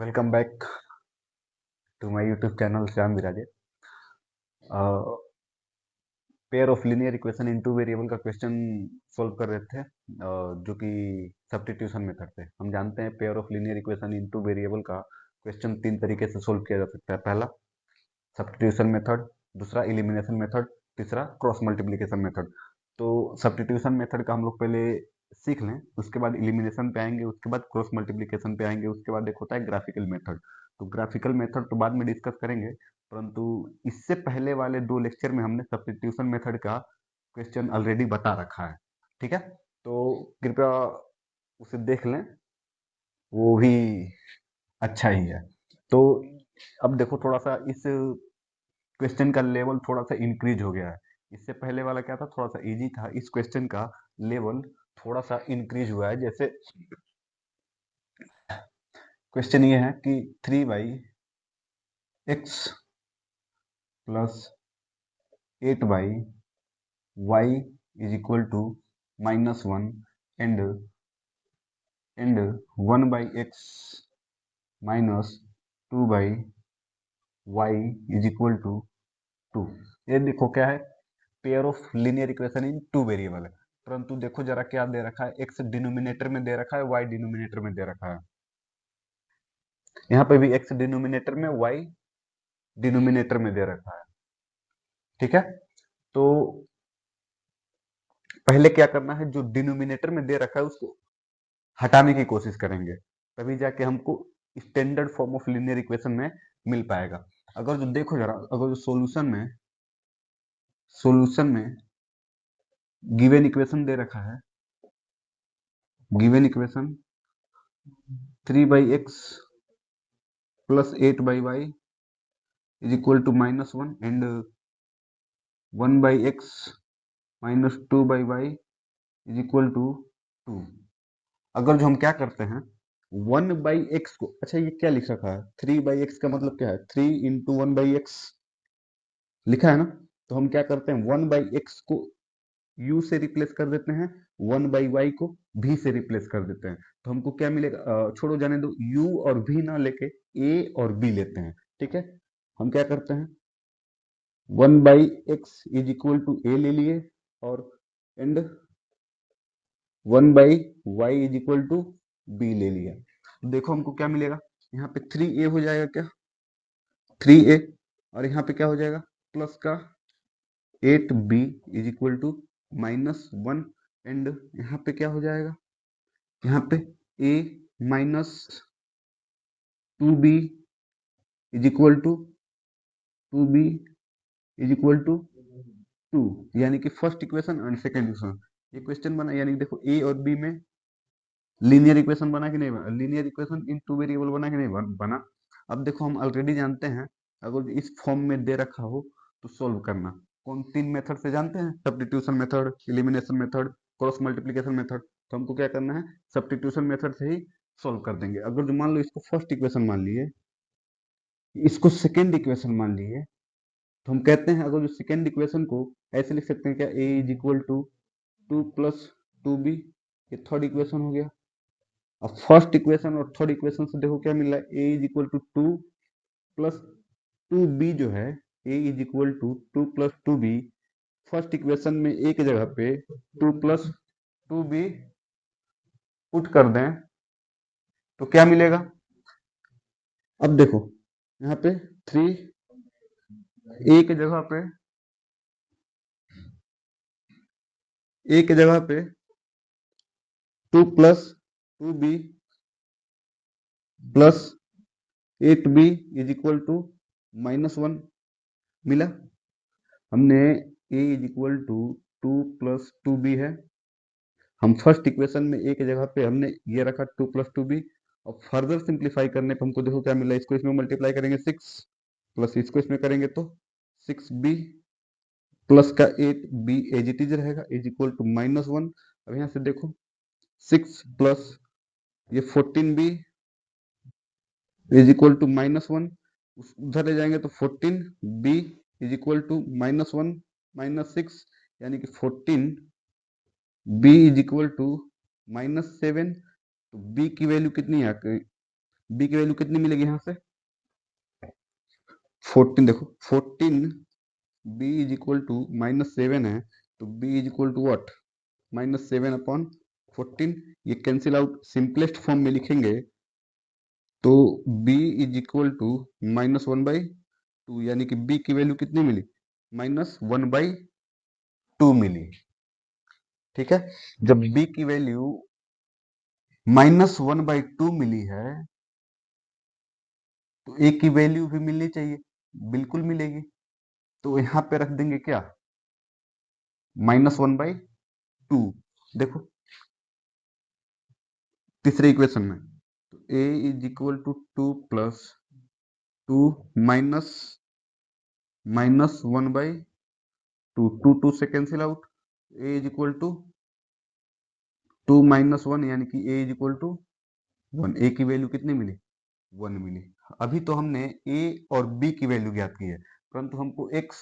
Welcome back to my YouTube channel Shyam Viraje. Pair of linear equation in two variable का question solve कर रहे थे, जो कि सब्स्टिट्यूशन मेथड से। हम जानते हैं pair of linear equation in two variable का क्वेश्चन तीन तरीके से सॉल्व किया जा सकता है। पहला सब्स्टिट्यूशन मेथड, दूसरा एलिमिनेशन मेथड, तीसरा क्रॉस मल्टीप्लिकेशन मेथड। तो सब्स्टिट्यूशन मेथड का हम लोग पहले सीख लें, उसके बाद एलिमिनेशन पे आएंगे, उसके बाद क्रॉस मल्टीप्लिकेशन पे आएंगे, उसके बाद एक होता है ग्राफिकल मेथड। तो ग्राफिकल मेथड तो बाद में डिस्कस करेंगे, परंतु इससे पहले वाले दो लेक्चर में हमने सब्स्टिट्यूशन मेथड का क्वेश्चन ऑलरेडी बता रखा है। ठीक है, तो कृपया उसे देख लें, वो भी अच्छा ही है। तो अब देखो, थोड़ा सा इस क्वेश्चन का लेवल थोड़ा सा इंक्रीज हो गया है। इससे पहले वाला क्या था, थोड़ा सा इजी था। इस क्वेश्चन का लेवल थोड़ा सा इंक्रीज हुआ है। जैसे क्वेश्चन ये है कि 3/x plus 8/y is equal to -1 and 1/x minus 2/y is equal to 2। ये देखो क्या है, pair of linear equation in two variable है। परंतु देखो जरा क्या दे रखा है, x डिनोमिनेटर में दे रखा है, y डिनोमिनेटर में दे रखा है। यहाँ पे भी x डिनोमिनेटर में, y डिनोमिनेटर में दे रखा है। ठीक है, तो पहले क्या करना है, जो डिनोमिनेटर में दे रखा है उसको हटाने की कोशिश करेंगे, तभी जाके हमको standard form of linear equation में मिल पाएगा। अगर जो देखो जरा, अगर जो सॉल्यूशन में गिवन इक्वेशन दे रखा है, given equation 3/x plus 8/y is equal to -1 and 1/x minus 2/y is equal to 2। अगर जो हम क्या करते हैं, 1/x को, अच्छा ये क्या लिख रखा है, 3/x का मतलब क्या है, 3 इंटू 1/x लिखा है ना। तो हम क्या करते हैं, 1/x को u से रिप्लेस कर देते हैं, 1/y को v से रिप्लेस कर देते हैं। तो हमको क्या मिलेगा, छोड़ो जाने दो, u और v ना लेके a और b लेते हैं। ठीक है, हम क्या करते हैं, 1/x is equal to a ले लिए, और and 1/y is equal to b ले लिया। देखो हमको क्या मिलेगा, यहाँ पे 3a हो जाएगा, क्या 3a, और यहाँ पे क्या हो जाएगा, प्लस का 8b is equal to -1 and यहाँ पे क्या हो जाएगा, यहाँ पे a minus 2b is equal to 2b is equal to 2, यानी कि first equation and second equation. ये क्वेश्चन बना, यानी देखो a और b में लीनियर इक्वेशन बना कि नहीं बना, linear equation in two variable बना कि नहीं बना। अब देखो हम ऑलरेडी जानते हैं, अगर इस फॉर्म में दे रखा हो तो सोल्व करना कौन तीन मेथड से जानते हैं, substitution method, elimination method, cross multiplication method. तो हमको क्या करना है, सब्स्टिट्यूशन मेथड से ही सोल्व कर देंगे। अगर जो मान लो इसको फर्स्ट इक्वेशन मान लिए, इसको सेकेंड इक्वेशन मान लिए, तो हम कहते हैं, अगर जो सेकेंड इक्वेशन को ऐसे लिख सकते हैं क्या, a is equal to 2 plus 2b, ये थर्ड इक्वेशन हो गया। अब फर्स्ट इक्वेशन और थर्ड इक्वेशन से देखो क्या मिल रहा है, a is equal to 2 plus 2b जो है, a is equal to 2 plus 2b, first equation में एक जगह पे 2 प्लस 2b पुट कर दें तो क्या मिलेगा। अब देखो यहाँ पे 3, एक जगह पे 2 plus 2b plus 8b is equal to -1 मिला। हमने a is equal to 2 plus 2b है, हम फर्स्ट इक्वेशन में एक जगह पे हमने ये रखा 2 प्लस 2b, और फर्दर सिंप्लीफाई करने पे हमको देखो क्या मिला, इसको इसमें मल्टीप्लाई करेंगे 6 प्लस इसको इसमें करेंगे तो 6b प्लस का 8b एज इट इज रहेगा, इज इक्वल टू -1। अब यहाँ से देखो 6 प्लस ये 14b इज इक्वल टू -1, उधर ले जाएंगे तो 14b इज इक्वल टू -1 -6, यानी कि 14b इज इक्वल टू -7। तो b की वैल्यू कितनी आ गई, बी की वैल्यू कितनी मिलेगी यहाँ से 14, देखो 14, बी इज इक्वल टू -7 है, तो b is equal to what -7/14। ये कैंसिल आउट, सिंपलेस्ट फॉर्म में लिखेंगे तो b इज इक्वल टू -1/2, यानी कि b की वैल्यू कितनी मिली -1/2 मिली। ठीक है, जब b की वैल्यू -1/2 मिली है तो a की वैल्यू भी मिलनी चाहिए, बिल्कुल मिलेगी। तो यहां पे रख देंगे क्या -1/2। देखो तीसरे इक्वेशन में, तो a is equal to 2 plus 2 minus -1/2, 2 2 से cancel out, a is equal to 2 minus 1, यानी कि a is equal to 1। a की वैल्यू कितनी मिली 1 मिली। अभी तो हमने a और b की वैल्यू ज्ञात की है, परंतु हमको x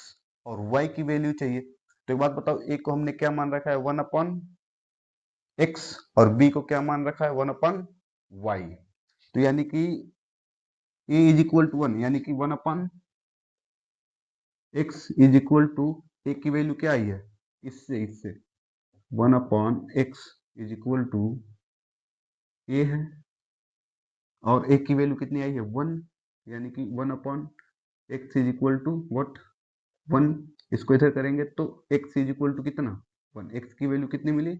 और y की वैल्यू चाहिए। तो एक बात बताओ, a को हमने क्या मान रखा है 1/x, और b को क्या मान रखा है 1/y। तो यानी कि a इज इक्वल टू 1, यानी कि 1/x is equal to, a की वैल्यू क्या आई है इससे इससे 1/x is equal to a है, और a की वैल्यू कितनी आई है 1, यानी कि 1/x is equal to what 1। इसको इधर करेंगे तो x इज इक्वल टू कितना 1, x की वैल्यू कितनी मिली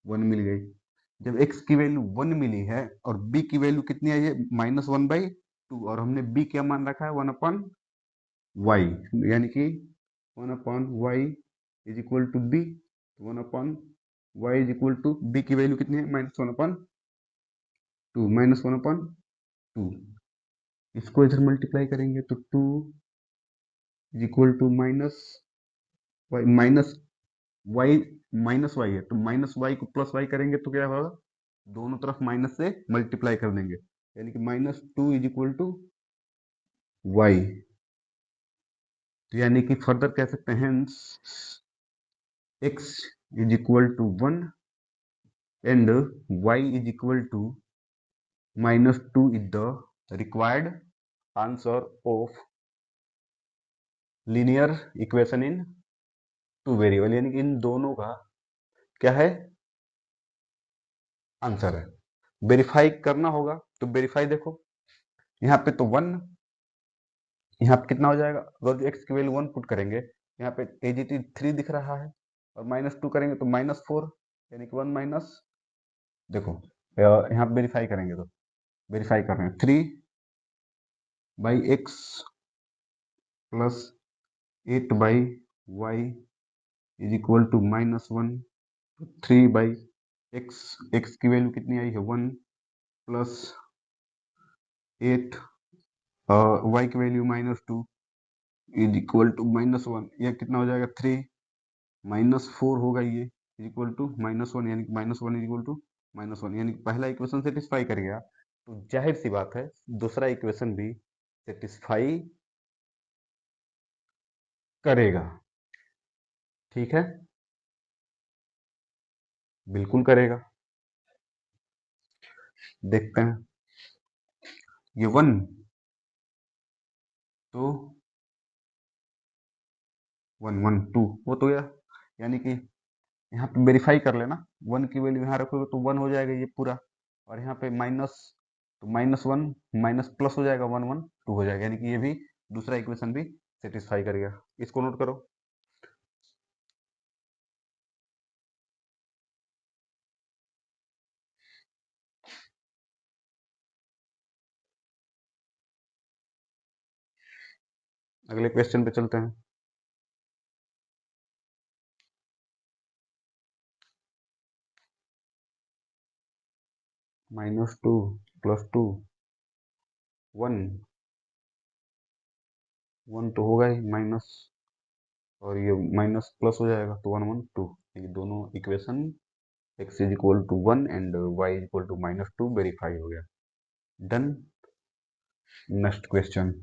1 मिल गई। जब x की वैल्यू 1 मिली है और b की वैल्यू कितनी आई है -1/2, और हमने b क्या मान रखा है 1/y, यानी कि 1/y is equal to b। 1/y is equal to b की वैल्यू कितनी है -1/2। इसको इधर मल्टीप्लाई करेंगे तो 2 is equal to y minus y है, तो माइनस वाई को प्लस वाई करेंगे तो क्या होगा, दोनों तरफ माइनस से मल्टीप्लाई कर देंगे, यानी कि -2 इज इक्वल टू वाई। तो यानी कि फर्दर कह सकते हैं x is equal to 1 and y is equal to -2 is the required answer of linear equation in two variable, यानी कि इन दोनों का क्या है आंसर है। वेरीफाई करना होगा, तो वेरीफाई देखो यहाँ पे तो 1, यहाँ पे कितना हो जाएगा, अगर एक्स की वैल्यू 1 पुट करेंगे, यहाँ पे एजीटी 3 दिख रहा है, और -2 करेंगे तो -4, यानी कि 1 माइनस, देखो यहाँ पे वेरीफाई करेंगे तो वेरीफाई कर रहे हैं 3/x plus 8/y is equal to -1। 3/x, x की वैल्यू कितनी आई है 1 प्लस 8, y की वैल्यू -2 इज इक्वल टू -1, यह कितना हो जाएगा 3 -4 होगा, ये इज इक्वल टू -1, यानी कि -1 इज इक्वल टू -1, यानी कि पहला इक्वेशन सेटिस्फाई कर गया, तो जाहिर सी बात है दूसरा इक्वेशन भी सेटिस्फाई करेगा। ठीक है, बिल्कुल करेगा। देखते हैं, ये 1 तो 1 1 2 वो तो गया, यानी कि यहाँ पे वेरीफाई कर लेना, 1 की वैल्यू यहाँ रखोगे तो 1 हो जाएगा ये पूरा, और यहाँ पे माइनस, तो -1 माइनस प्लस हो जाएगा 1 1 2 हो जाएगा, यानी कि ये भी दूसरा इक्वेशन भी सेटिस्फाई करेगा। इसको नोट करो। अगले क्वेश्चन पे चलते हैं। -2 +2 1 1 तो होगा ही माइनस, और ये माइनस प्लस हो जाएगा तो 1 1 2, ये दोनों equation x is equal to 1 and y is equal to -2 verify हो गया। Done. Next question.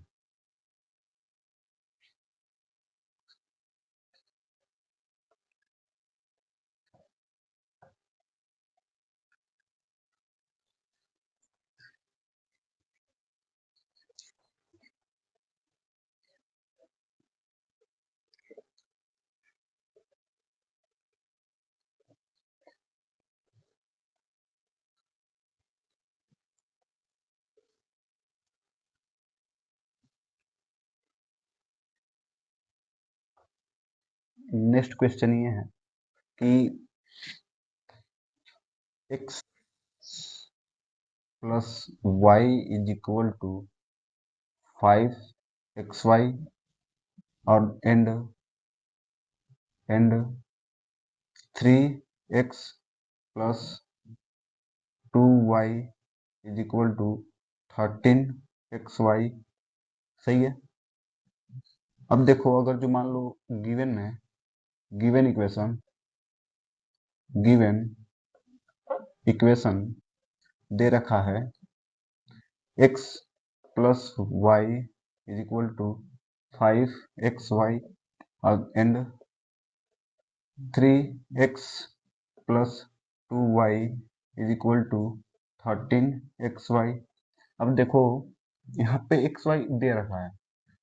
Next question ये है कि x plus y is equal to 5xy और and 3x plus 2y is equal to 13xy। सही है। अब देखो, अगर जो मान लो गिवन है, गिवन इक्वेशन दे रखा है x plus y is equal to 5xy and 3x plus 2y is equal to 13xy। अब देखो, यहाँ पे xy दे रखा है,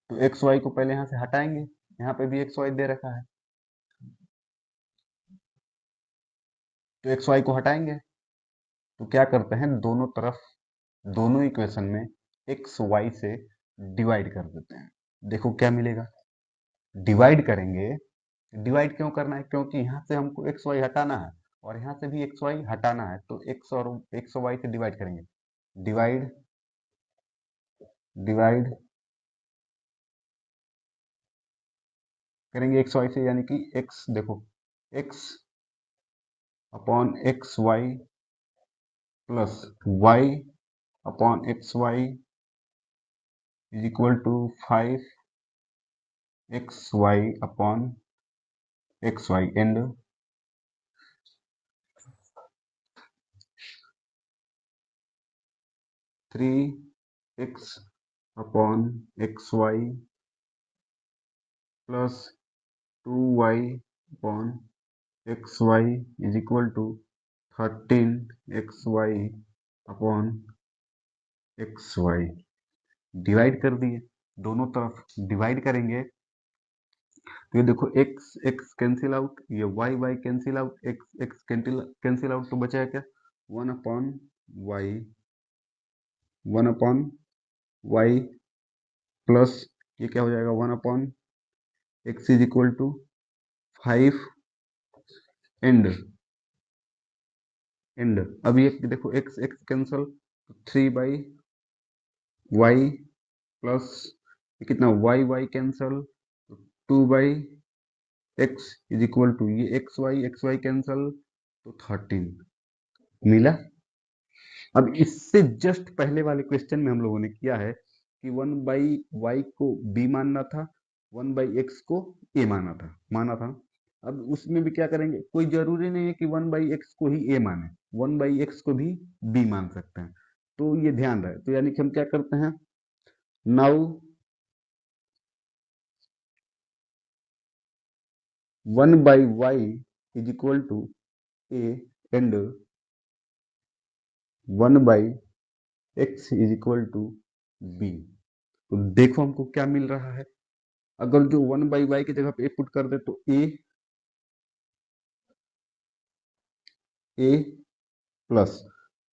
तो xy को पहले यहाँ से हटाएंगे। यहाँ पे भी xy दे रखा है, तो xy को हटाएंगे। तो क्या करते हैं, दोनों तरफ, दोनों इक्वेशन में एक्स वाई से डिवाइड कर देते हैं। देखो क्या मिलेगा, डिवाइड करेंगे। डिवाइड क्यों करना है, क्योंकि यहाँ से हमको एक्स वाई हटाना है और यहाँ से भी एक्स वाई हटाना है, तो एक्स और वाई से डिवाइड करेंगे। डिवाइड डिवाइड करेंगे एक्स वाई से, यानी कि एक्स, देखो x upon x y plus y upon x y is equal to 5xy upon x y and 3x upon x y plus 2y upon x y is equal to 13xy upon x y. Divide कर दिए, दोनों तरफ divide करेंगे, तो ये देखो x x cancel out, ये y cancel out, x cancel out, तो बचा है क्या, 1 अपॉन y प्लस ये क्या हो जाएगा, 1/x is equal to 5 and अब ये देखो x x cancel, 3/y plus ये कितना, y cancel, 2/x is equal to ये x y कैंसल, तो 13 मिला। अब इससे जस्ट पहले वाले क्वेश्चन में हम लोगों ने किया है कि 1/y को b मानना था, 1/x को a माना था। अब उसमें भी क्या करेंगे, कोई जरूरी नहीं है कि 1/x को ही a माने, 1/x को भी b मान सकते हैं, तो ये ध्यान रहे। तो यानी कि हम क्या करते हैं, now 1/y is equal to a and 1/x is equal to b। तो देखो हमको क्या मिल रहा है, अगर जो 1/y की जगह पे a पुट कर दे तो a प्लस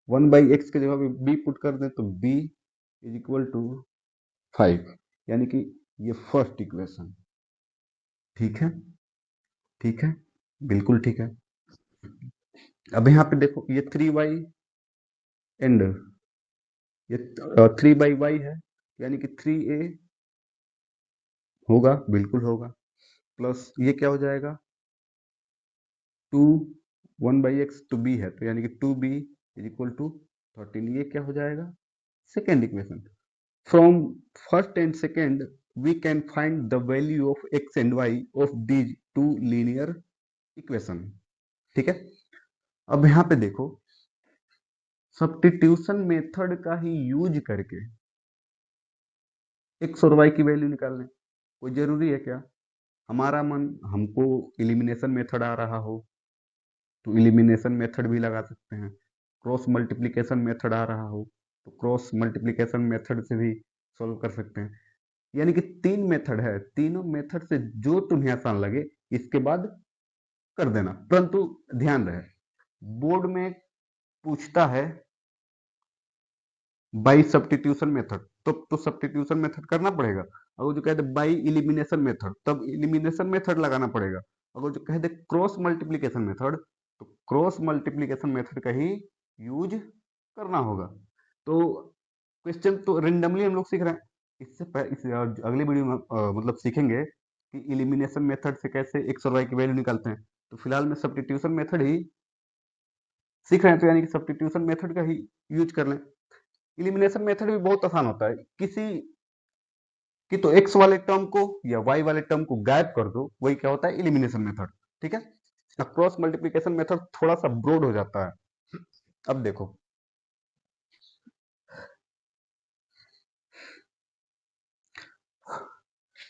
1/x की जगह पे b पुट कर दे तो b इज इक्वल टू 5, यानी कि ये फर्स्ट इक्वेशन। ठीक है, ठीक है, बिल्कुल ठीक है। अब यहाँ पे देखो, ये 3y एंड ये 3/y है, यानी कि 3a होगा, बिल्कुल होगा, प्लस ये क्या हो जाएगा, 2 1/x टू b है, तो यानी कि 2b इज इक्वल टू 13, ये क्या हो जाएगा, second equation. From first and second we can find the value of x and y of these two linear equation. ठीक है। अब यहाँ पे देखो, सब्स्टिट्यूशन मेथड का ही यूज करके x और y की वैल्यू निकालने, कोई जरूरी है क्या, हमारा मन, हमको इलिमिनेशन मेथड आ रहा हो तो इलिमिनेशन मेथड भी लगा सकते हैं, क्रॉस मल्टीप्लिकेशन मेथड आ रहा हो तो क्रॉस मल्टीप्लिकेशन मेथड से भी सॉल्व कर सकते हैं। यानी कि 3 मेथड है, तीनों मेथड से जो तुम्हें आसान लगे इसके बाद कर देना। परंतु ध्यान रहे, बोर्ड में पूछता है बाई सब्स्टिट्यूशन मेथड, तो सब्स्टिट्यूशन मेथड करना पड़ेगा, और जो कहते हैं बाई इलिमिनेशन मेथड, तब इलिमिनेशन मेथड लगाना पड़ेगा। अगर जो कह दे क्रॉस मल्टीप्लीकेशन मेथड, तो क्रॉस मल्टीप्लीकेशन मेथड का ही यूज करना होगा। तो क्वेश्चन तो रेंडमली हम लोग सीख रहे हैं। इस अगले वीडियो में मतलब सीखेंगे कि इलिमिनेशन मेथड से कैसे एक्स और वाई की वैल्यू निकालते हैं। तो फिलहाल में सब्स्टिट्यूशन मेथड ही सीख रहे हैं, तो यानी कि सब्स्टिट्यूशन मेथड का ही यूज कर लें। इलिमिनेशन मेथड भी बहुत आसान होता है। किसी कि तो एक्स वाले टर्म को या वाई वाले टर्म को गायब कर दो, वही क्या होता है, इलिमिनेशन मेथड। ठीक है। क्रॉस मल्टीप्लीकेशन मेथड थोड़ा सा ब्रॉड हो जाता है। अब देखो,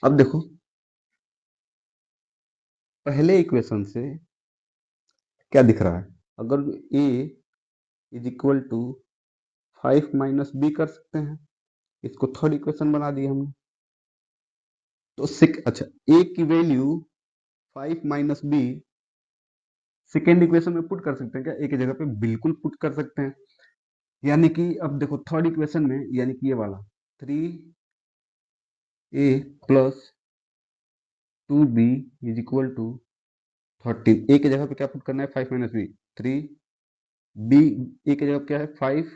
अब देखो पहले इक्वेशन से क्या दिख रहा है, अगर a is equal to 5 minus b कर सकते हैं, इसको थर्ड इक्वेशन बना दिया हमने। तो अच्छा, a की value 5 minus b second equation में पुट कर सकते हैं क्या? a की जगह पे बिल्कुल पुट कर सकते हैं। यानी कि अब देखो थर्ड इक्वेशन में, यानी कि ये वाला 3a plus 2b is equal to 13। a की जगह पे क्या पुट करना है, 5 माइनस बी, 3 b, a की जगह पे क्या है, 5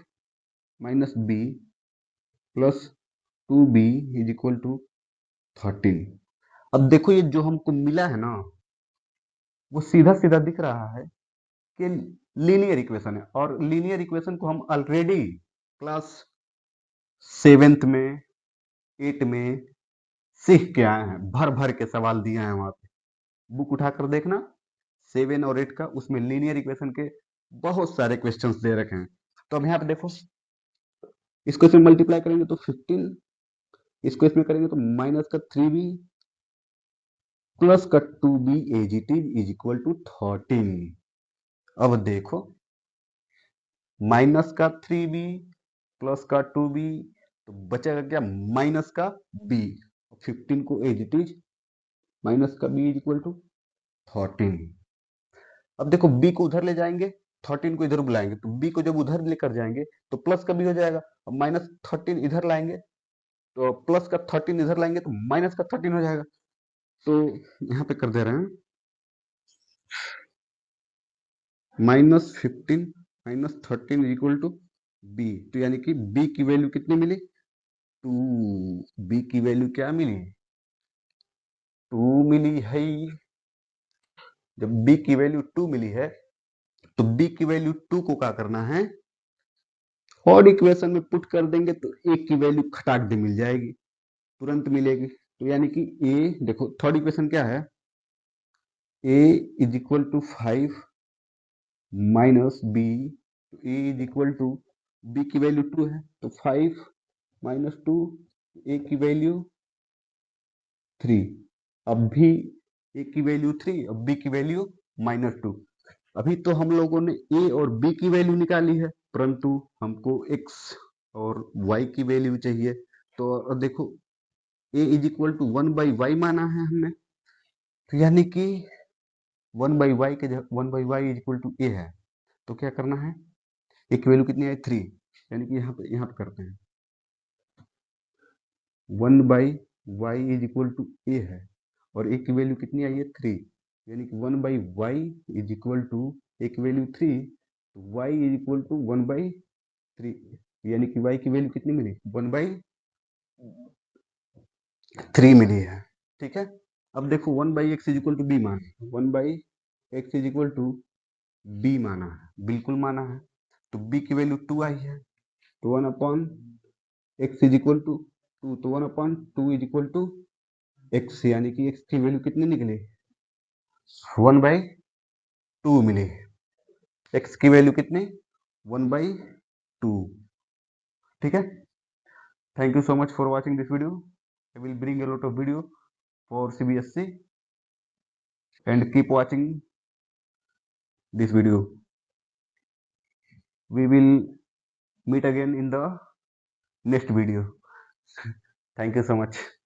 minus b plus 2b is equal to 13। अब देखो ये जो हमको मिला है ना, वो सीधा सीधा दिख रहा है कि लीनियर इक्वेशन है। और लीनियर इक्वेशन को हम ऑलरेडी क्लास 7th में, 8 में सीख के आए हैं। भर भर के सवाल दिए हैं वहां पे, बुक उठाकर देखना 7 और 8 का, उसमें लीनियर इक्वेशन के बहुत सारे क्वेश्चंस दे रखे हैं। तो अब यहाँ पे देखो, इसको इसमें मल्टीप्लाई करेंगे तो 15, इसको इसमें करेंगे तो माइनस का 3b प्लस का 2b AGT is equal to 13। अब देखो माइनस का 3b प्लस का 2b, तो बचेगा क्या, माइनस का b। 15 को एज इट इज माइनस का b इज इक्वल टू 13। अब देखो b को उधर ले जाएंगे, 13 को इधर बुलाएंगे, तो b को जब उधर लेकर जाएंगे तो प्लस का b हो जाएगा। अब माइनस 13 इधर लाएंगे, तो प्लस का 13 इधर लाएंगे तो माइनस का 13 हो जाएगा। तो यहाँ पे कर दे रहे हैं -15 -13 इक्वल टू b। तो यानी कि b की वैल्यू कितनी मिली, 2। b की वैल्यू क्या मिली, 2 मिली है। जब b की वैल्यू 2 मिली है, तो b की वैल्यू 2 को क्या करना है, और इक्वेशन में पुट कर देंगे तो a की वैल्यू खटाक दे मिल जाएगी, तुरंत मिलेगी। तो यानी कि a, देखो थर्ड इक्वेशन क्या है, a is equal to 5 minus b, तो a is equal to, b की वैल्यू 2 है तो 5 माइनस 2, a की वैल्यू 3। अब भी a की वैल्यू 3, अब b की वैल्यू -2। अभी तो हम लोगों ने a और b की वैल्यू निकाली है, परंतु हमको x और y की वैल्यू चाहिए। तो देखो a is equal to 1/y माना है हमने, तो यानी कि 1/y के 1/y is equal to a है। तो क्या करना है, a की वैल्यू कितनी है, 3, यानी कि यहाँ पे करते हैं 1/y is equal to a है, और a की वैल्यू कितनी आई है, 3, यानी कि 1/y is equal to, a की वैल्यू 3, तो y इज इक्वल टू 1/3, यानी कि y की वैल्यू कितनी मिली, 1/3 मिली है। ठीक है। अब देखो 1/x is equal to b माना, 1/x is equal to b माना है, बिल्कुल माना है। तो b की वैल्यू 2 आई है, तो 1 upon x is equal to 2, तो 1 upon 2 is equal to x, यानी कि x की वैल्यू कितनी निकली, 1/2 मिली। x की वैल्यू कितनी, 1/2। ठीक है। Thank you so much for watching this video. I will bring a lot of video for CBSE, and keep watching this video. We will meet again in the next video. Thank you so much.